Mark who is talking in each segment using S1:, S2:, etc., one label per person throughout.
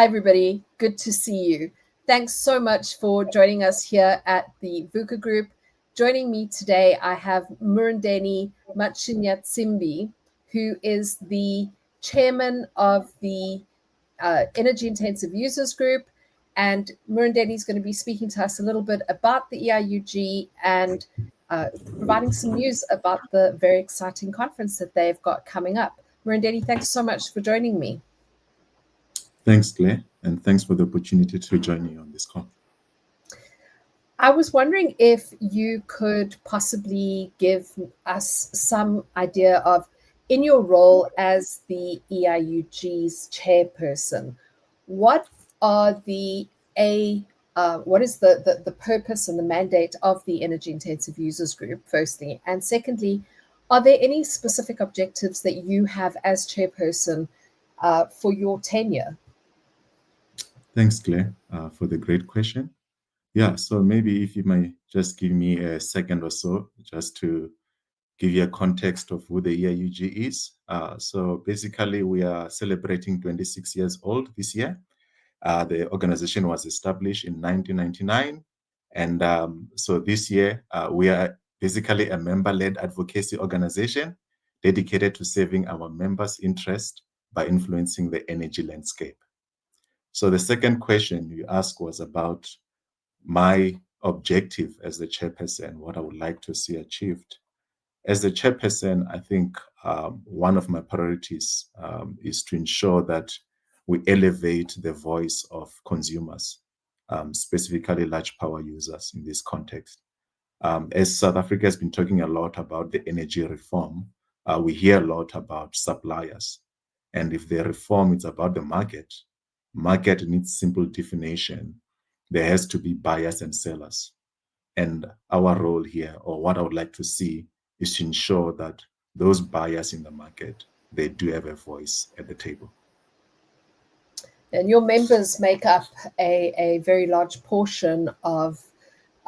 S1: Hi, everybody. Good to see you. Thanks so much for joining us here at the VUCA Group. Joining me today, I have Murendeni Matshinyatsimbi, who is the chairman of the Energy Intensive Users Group. And Murendeni is going to be speaking to us a little bit about the EIUG and providing some news about the very exciting conference that they've got coming up. Murendeni, thanks so much for joining me.
S2: Thanks, Claire, and thanks for the opportunity to join you on this call.
S1: I was wondering if you could possibly give us some idea of, in your role as the EIUG's chairperson, what is the purpose and the mandate of the Energy Intensive Users Group, firstly? And secondly, are there any specific objectives that you have as chairperson for your tenure?
S2: Thanks, Claire, for the great question. Yeah, so maybe if you might just give me a second or so, just to give you a context of who the EIUG is. So basically, we are celebrating 26 years old this year. The organization was established in 1999. And so this year, we are basically a member-led advocacy organization dedicated to serving our members' interest by influencing the energy landscape. So the second question you asked was about my objective as the chairperson, what I would like to see achieved. As the chairperson, I think one of my priorities is to ensure that we elevate the voice of consumers, specifically large power users in this context. As South Africa has been talking a lot about the energy reform, we hear a lot about suppliers. And if the reform is about the market needs simple definition. There has to be buyers and sellers. And our role here, or what I would like to see, is to ensure that those buyers in the market, they do have a voice at the table.
S1: And your members make up a very large portion of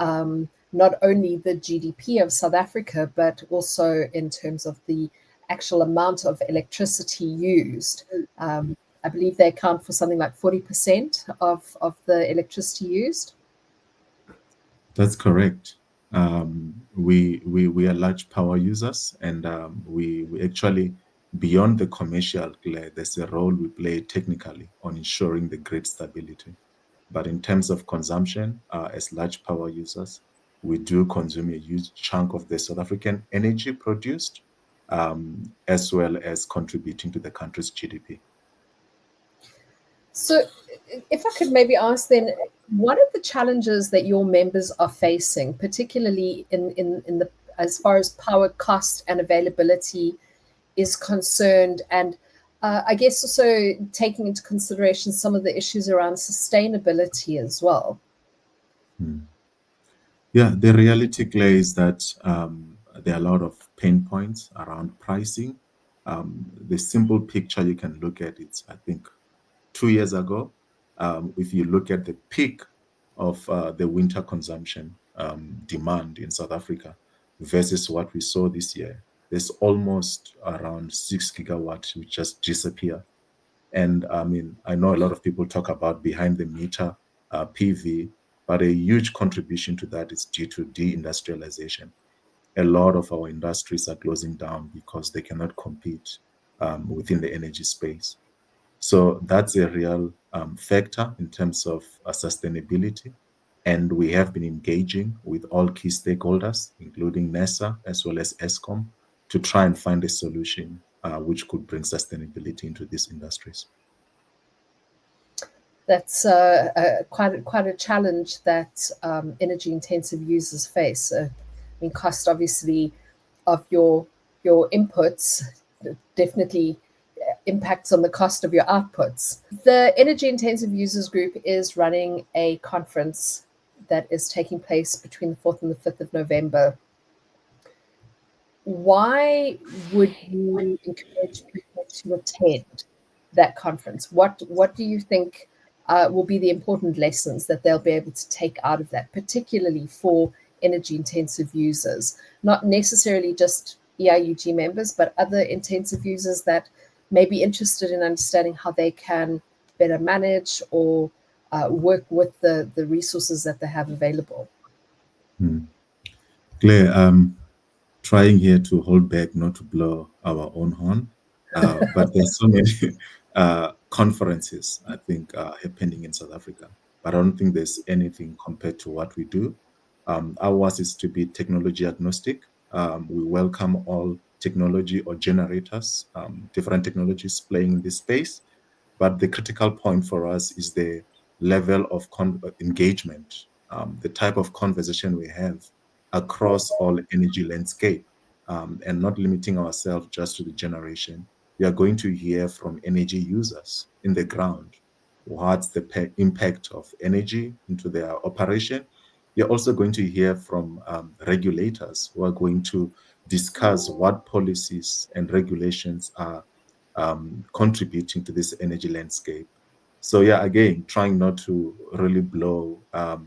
S1: not only the GDP of South Africa, but also in terms of the actual amount of electricity used. I believe they account for something like 40% of the electricity used.
S2: That's correct. We are large power users, and we actually, beyond the commercial, there's a role we play technically on ensuring the grid stability. But in terms of consumption, as large power users, we do consume a huge chunk of the South African energy produced, as well as contributing to the country's GDP.
S1: So if I could maybe ask then, what are the challenges that your members are facing, particularly in the as far as power cost and availability is concerned, and I guess also taking into consideration some of the issues around sustainability as well?
S2: Yeah, the reality, Claire, is that there are a lot of pain points around pricing. The simple picture you can look at is, I think, 2 years ago, if you look at the peak of the winter consumption demand in South Africa versus what we saw this year, there's almost around 6 gigawatts which just disappear. And I mean, I know a lot of people talk about behind the meter PV, but a huge contribution to that is due to deindustrialization. A lot of our industries are closing down because they cannot compete within the energy space. So that's a real factor in terms of sustainability. And we have been engaging with all key stakeholders, including NESA as well as ESCOM, to try and find a solution which could bring sustainability into these industries.
S1: That's quite a challenge that energy-intensive users face. I mean, cost, obviously, of your inputs definitely impacts on the cost of your outputs. The Energy Intensive Users Group is running a conference that is taking place between the 4th and the 5th of November. Why would you encourage people to attend that conference? What do you think will be the important lessons that they'll be able to take out of that, particularly for energy intensive users, not necessarily just EIUG members, but other intensive users that may be interested in understanding how they can better manage or work with the resources that they have available?
S2: Claire, trying here to hold back, not to blow our own horn, but there's so many conferences, I think, happening in South Africa. But I don't think there's anything compared to what we do. Ours is to be technology agnostic. We welcome all technology or generators, different technologies playing in this space. But the critical point for us is the level of engagement, the type of conversation we have across all energy landscape, and not limiting ourselves just to the generation. We are going to hear from energy users in the ground. What's the impact of energy into their operation? You're also going to hear from regulators who are going to discuss what policies and regulations are contributing to this energy landscape. So yeah, again, trying not to really blow,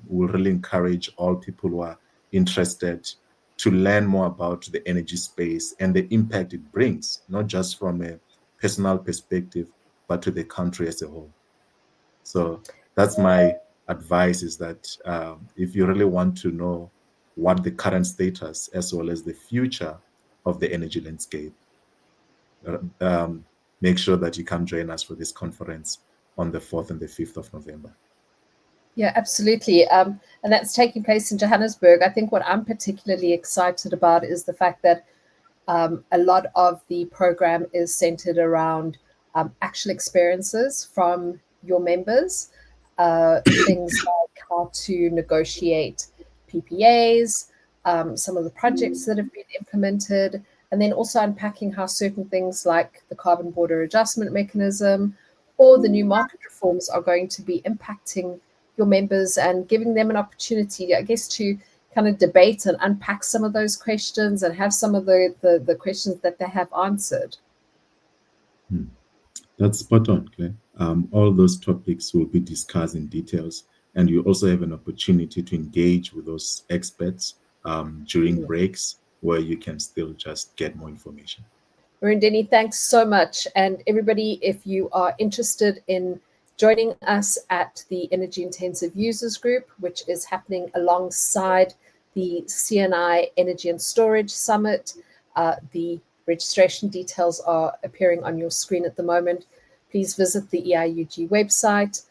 S2: will really encourage all people who are interested to learn more about the energy space and the impact it brings, not just from a personal perspective, but to the country as a whole. So that's my advice, is that if you really want to know what the current status as well as the future of the energy landscape, make sure that you come join us for this conference on the 4th and the 5th of November.
S1: Yeah, absolutely. And that's taking place in Johannesburg. I think what I'm particularly excited about is the fact that a lot of the program is centered around actual experiences from your members, things like how to negotiate PPAs, some of the projects that have been implemented, and then also unpacking how certain things like the carbon border adjustment mechanism or the new market reforms are going to be impacting your members and giving them an opportunity, I guess, to kind of debate and unpack some of those questions and have some of the questions that they have answered.
S2: That's spot on, Claire. All those topics will be discussed in details, and you also have an opportunity to engage with those experts during breaks, where you can still just get more information.
S1: Murendeni, thanks so much. And everybody, if you are interested in joining us at the Energy Intensive Users Group, which is happening alongside the CNI Energy and Storage Summit, the registration details are appearing on your screen at the moment. Please visit the EIUG website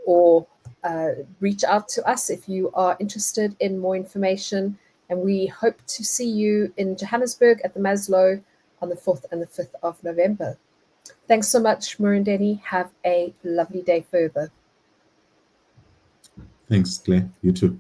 S1: or reach out to us if you are interested in more information. And we hope to see you in Johannesburg at the Maslow on the 4th and the 5th of November. Thanks so much, Murendeni. Have a lovely day further.
S2: Thanks, Claire. You too.